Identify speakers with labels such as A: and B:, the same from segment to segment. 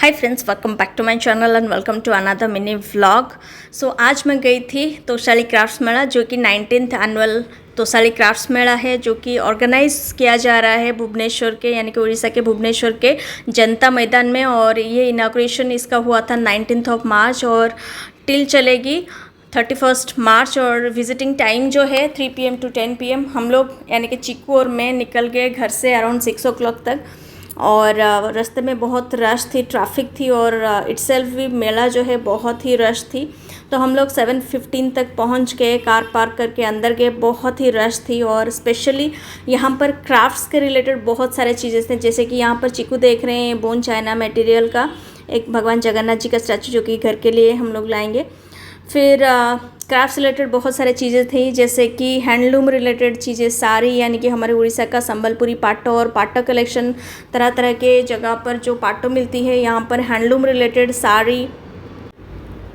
A: Hi friends, welcome back to my channel and welcome to another mini vlog. So आज मैं गई थी Toshali crafts मेला, जो कि 19th एनुअल तोशाली क्राफ्ट्स मेला है, जो कि ऑर्गेनाइज किया जा रहा है भुवनेश्वर के, यानी कि उड़ीसा के भुवनेश्वर के जनता मैदान में। और ये इनाग्रेशन इसका हुआ था 19 मार्च और टिल चलेगी 31 मार्च। और विजिटिंग टाइम जो है 3 PM to 10 PM। हम लोग यानी कि चिक्कू और मैं निकल गए घर से अराउंड 6 o'clock तक। और रास्ते में बहुत रश थी, ट्रैफिक थी, और इटसेल्फ भी मेला जो है बहुत ही रश थी। तो हम लोग 7:15 तक पहुंच गए, कार पार्क करके अंदर गए। बहुत ही रश थी और स्पेशली यहाँ पर क्राफ्ट्स के रिलेटेड बहुत सारे चीज़ें थे, जैसे कि यहाँ पर चिक्कू देख रहे हैं, बोन चाइना मटेरियल का एक भगवान जगन्नाथ जी का स्टैचू, जो कि घर के लिए हम लोग लाएंगे। फिर क्राफ्ट्स रिलेटेड बहुत सारे चीज़ें थी, जैसे कि हैंडलूम रिलेटेड चीज़ें सारी, यानी कि हमारे उड़ीसा का संबलपुरी पाटो और पाटो कलेक्शन, तरह तरह के जगह पर जो पाटो मिलती है, यहाँ पर handloom related sari,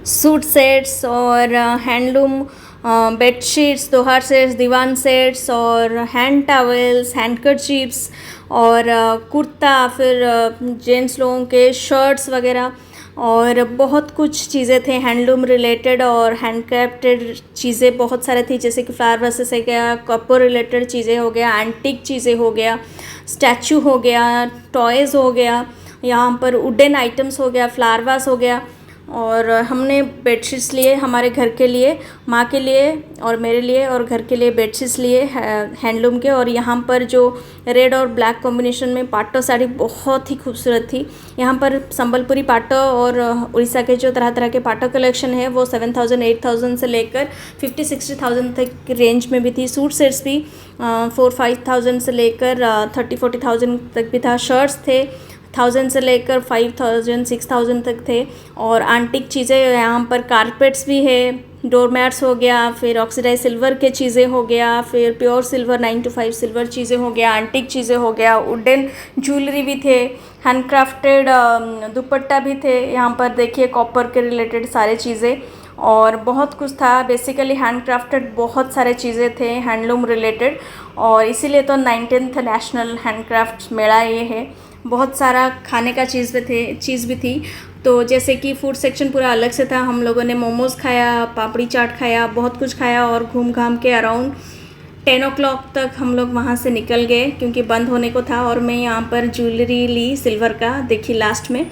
A: suit sets और हैंडलूम बेडशीट्स, दोहार सेट्स, दीवान सेट्स और हैंड टॉवेल्स, हैंडकरचीफ्स और कुर्ता, फिर जेंट्स लोगों के शर्ट्स वगैरह, और बहुत कुछ चीज़ें थे हैंडलूम रिलेटेड और हैंडक्राफ्टेड चीज़ें बहुत सारे थी, जैसे कि फ्लावर वसेस हो गया, कपड़े रिलेटेड चीज़ें हो गया, एंटीक चीज़ें हो गया, स्टैचू हो गया, टॉयज़ हो गया, यहाँ पर वुडन आइटम्स हो गया, फ्लावर वास हो गया। और हमने बेडशीट्स लिए हमारे घर के लिए, माँ के लिए और मेरे लिए, और घर के लिए बेडशीट्स लिए हैंडलूम के। और यहाँ पर जो रेड और ब्लैक कॉम्बिनेशन में पाटो साड़ी बहुत ही खूबसूरत थी। यहाँ पर संबलपुरी पाटो और उड़ीसा के जो तरह तरह के पाटो कलेक्शन है वो 7,000 8,000 से लेकर 50,000-60,000 तक रेंज में भी थी। सूट सेट्स भी 4,000-5,000 से लेकर 30,000-40,000 तक भी था। शर्ट्स थे 1,000 से लेकर 5,000-6,000 तक थे। और आंटिक चीज़ें यहाँ पर कारपेट्स भी है, डोरमैट्स हो गया, फिर ऑक्सीडाइज सिल्वर के चीज़ें हो गया, फिर प्योर सिल्वर 9 to 5 सिल्वर चीज़ें हो गया, आंटिक चीज़ें हो गया, वुडन ज्वेलरी भी थे, हैंडक्राफ्टेड दुपट्टा भी थे। यहाँ पर देखिए कॉपर के रिलेटेड सारे चीज़ें और बहुत कुछ था। बेसिकली हैंडक्राफ्टेड बहुत सारे चीज़ें थे हैंडलूम रिलेटेड, और इसीलिए तो 19th नेशनल हैंडक्राफ्ट मेला ये है। बहुत सारा खाने का चीज़ भी थी। तो जैसे कि फूड सेक्शन पूरा अलग से था। हम लोगों ने मोमोज़ खाया, पापड़ी चाट खाया, बहुत कुछ खाया, और घूम घाम के अराउंड 10 o'clock तक हम लोग वहाँ से निकल गए, क्योंकि बंद होने को था। और मैं यहाँ पर ज्वेलरी ली सिल्वर का, देखी लास्ट में।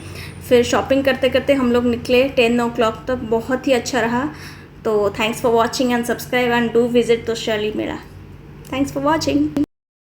A: फिर शॉपिंग करते करते हम लोग निकले 10 o'clock तक। बहुत ही अच्छा रहा। तो thanks for watching and subscribe and do visit Toshali Mela. Thanks for watching.